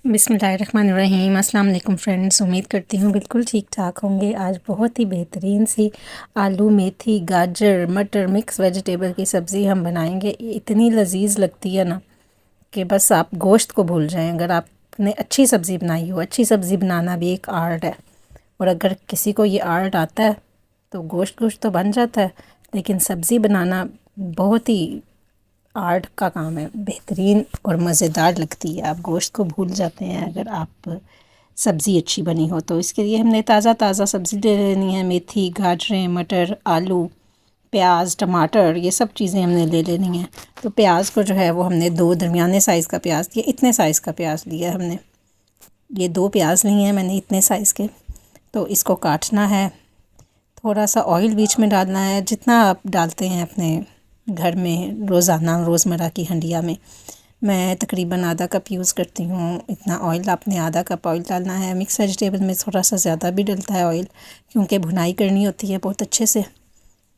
बिस्मिल्लाहिर्रहमानिर्रहीम। अस्सलाम वालेकुम फ्रेंड्स, उम्मीद करती हूँ बिल्कुल ठीक ठाक होंगे। आज बहुत ही बेहतरीन सी आलू मेथी गाजर मटर मिक्स वेजिटेबल की सब्ज़ी हम बनाएंगे। इतनी लजीज लगती है ना कि बस आप गोश्त को भूल जाएं। अगर आपने अच्छी सब्ज़ी बनाई हो, अच्छी सब्ज़ी बनाना भी एक आर्ट है, और अगर किसी को ये आर्ट आता है तो गोश्त तो बन जाता है, लेकिन सब्ज़ी बनाना बहुत ही आर्ट का काम है। बेहतरीन और मज़ेदार लगती है, आप गोश्त को भूल जाते हैं अगर आप सब्ज़ी अच्छी बनी हो तो। इसके लिए हमने ताज़ा सब्ज़ी ले लेनी है। मेथी गाजरें मटर आलू प्याज टमाटर ये सब चीज़ें हमने ले लेनी है। तो प्याज को जो है वो हमने 2 दरमियाने साइज़ का प्याज लिया, इतने साइज़ का प्याज लिया हमने, ये 2 प्याज लिए हैं मैंने इतने साइज़ के। तो इसको काटना है, थोड़ा सा ऑयल बीच में डालना है, जितना आप डालते हैं अपने घर में रोज़ाना रोज़मर्रा की हंडिया में। मैं तकरीबन आधा कप यूज़ करती हूँ इतना ऑयल। आपने आधा कप ऑयल डालना है। मिक्स वेजिटेबल में थोड़ा सा ज़्यादा भी डलता है ऑयल, क्योंकि भुनाई करनी होती है बहुत अच्छे से।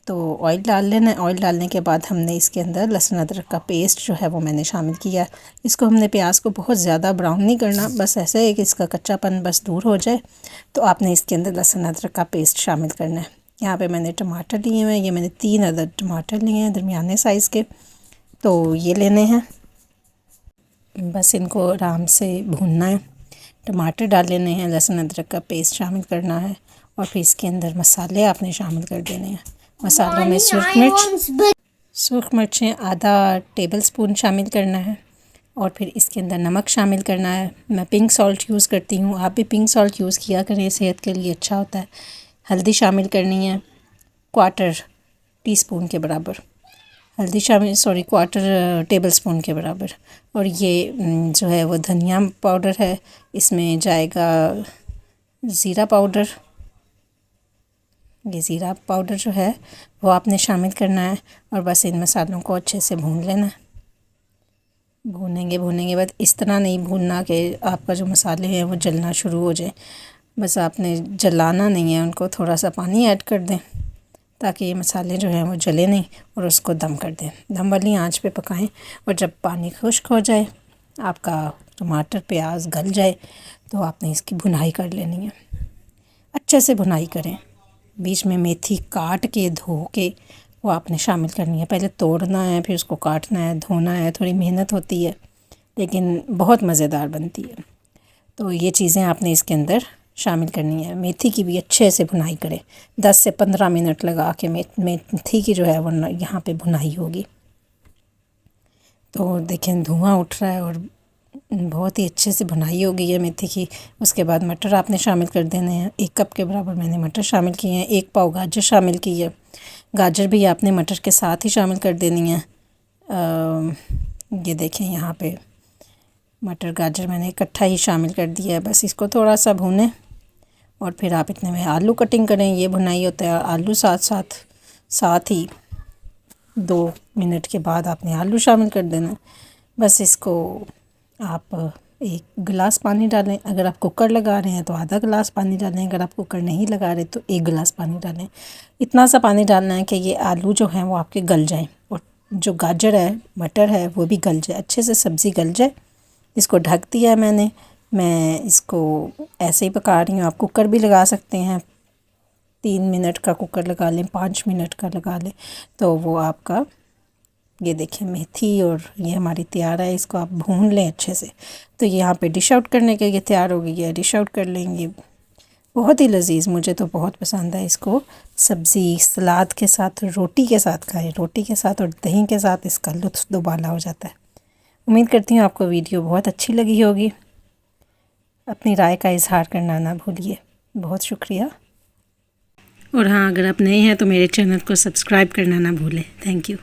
तो ऑयल डाल लेना है। ऑयल डालने के बाद हमने इसके अंदर लहसुन अदरक का पेस्ट जो है वो मैंने शामिल किया। इसको हमने प्याज को बहुत ज़्यादा ब्राउन नहीं करना, बस ऐसे है कि इसका कच्चापन बस दूर हो जाए। तो आपने इसके अंदर लहसुन अदरक का पेस्ट शामिल करना है। यहाँ पे मैंने टमाटर लिए हुए हैं, ये मैंने 3 अदद टमाटर लिए हैं दरमियाने साइज़ के। तो ये लेने हैं, बस इनको आराम से भूनना है। टमाटर डाल लेने हैं, लहसुन अदरक का पेस्ट शामिल करना है, और फिर इसके अंदर मसाले आपने शामिल कर देने हैं। मसालों में सुरख मिर्चें आधा टेबल स्पून शामिल करना है, और फिर इसके अंदर नमक शामिल करना है। मैं पिंक सॉल्ट यूज़ करती हूँ, आप भी पिंक सॉल्ट यूज़ किया करें, सेहत के लिए अच्छा होता है। हल्दी शामिल करनी है, क्वार्टर टीस्पून के बराबर हल्दी शामिल, क्वार्टर टेबल स्पून के बराबर। और ये जो है वो धनिया पाउडर है, इसमें जाएगा ज़ीरा पाउडर। ये ज़ीरा पाउडर जो है वो आपने शामिल करना है, और बस इन मसालों को अच्छे से भून लेना है। भूनेंगे के बाद इस तरह नहीं भूनना कि आपका जो मसाले हैं वो जलना शुरू हो जाए, बस आपने जलाना नहीं है उनको। थोड़ा सा पानी ऐड कर दें ताकि ये मसाले जो हैं वो जले नहीं, और उसको दम कर दें। दम वाली आंच पे पकाएं, और जब पानी खुश्क हो जाए, आपका टमाटर प्याज गल जाए, तो आपने इसकी भुनाई कर लेनी है। अच्छे से भुनाई करें। बीच में मेथी काट के धो के वो आपने शामिल करनी है। पहले तोड़ना है, फिर उसको काटना है, धोना है, थोड़ी मेहनत होती है, लेकिन बहुत मज़ेदार बनती है। तो ये चीज़ें आपने इसके अंदर शामिल करनी है। मेथी की भी अच्छे से भुनाई करें, 10 से 15 मिनट लगा के मेथी की जो है वो यहाँ पे भुनाई होगी। तो देखें धुआं उठ रहा है, और बहुत ही अच्छे से भुनाई हो गई है मेथी की। उसके बाद मटर आपने शामिल कर देने हैं। 1 कप के बराबर मैंने मटर शामिल किए हैं। 1 पाव गाजर शामिल की है। गाजर भी आपने मटर के साथ ही शामिल कर देनी है। ये देखें यहाँ पे मटर गाजर मैंने इकट्ठा ही शामिल कर दिया है। बस इसको थोड़ा सा भूनें, और फिर आप इतने में आलू कटिंग करें। ये भुनाई होता है, आलू साथ ही 2 मिनट के बाद आपने आलू शामिल कर देना। बस इसको आप 1 गिलास पानी डालें। अगर आप कुकर लगा रहे हैं तो आधा गिलास पानी डालें, अगर आप कुकर नहीं लगा रहे तो 1 गिलास पानी डालें। इतना सा पानी डालना है कि ये आलू जो हैं वो आपके गल जाएं, और जो गाजर है मटर है वो भी गल जाए, अच्छे से सब्ज़ी गल जाए। इसको ढक दिया मैंने। मैं इसको ऐसे ही पका रही हूँ। आप कुकर भी लगा सकते हैं, 3 मिनट का कुकर लगा लें, 5 मिनट का लगा लें, तो वो आपका ये देखें मेथी और ये हमारी तैयार है। इसको आप भून लें अच्छे से। तो यहाँ पे डिश आउट करने के लिए तैयार हो गई है, डिश आउट कर लेंगे। बहुत ही लजीज, मुझे तो बहुत पसंद है। इसको सब्ज़ी सलाद के साथ, रोटी के साथ खाएं, रोटी के साथ और दही के साथ इसका लुत्फ़ दुबाला हो जाता है। उम्मीद करती हूँ आपको वीडियो बहुत अच्छी लगी होगी। अपनी राय का इजहार करना ना भूलिए। बहुत शुक्रिया। और हाँ, अगर आप नए हैं तो मेरे चैनल को सब्सक्राइब करना ना भूलें। Thank you.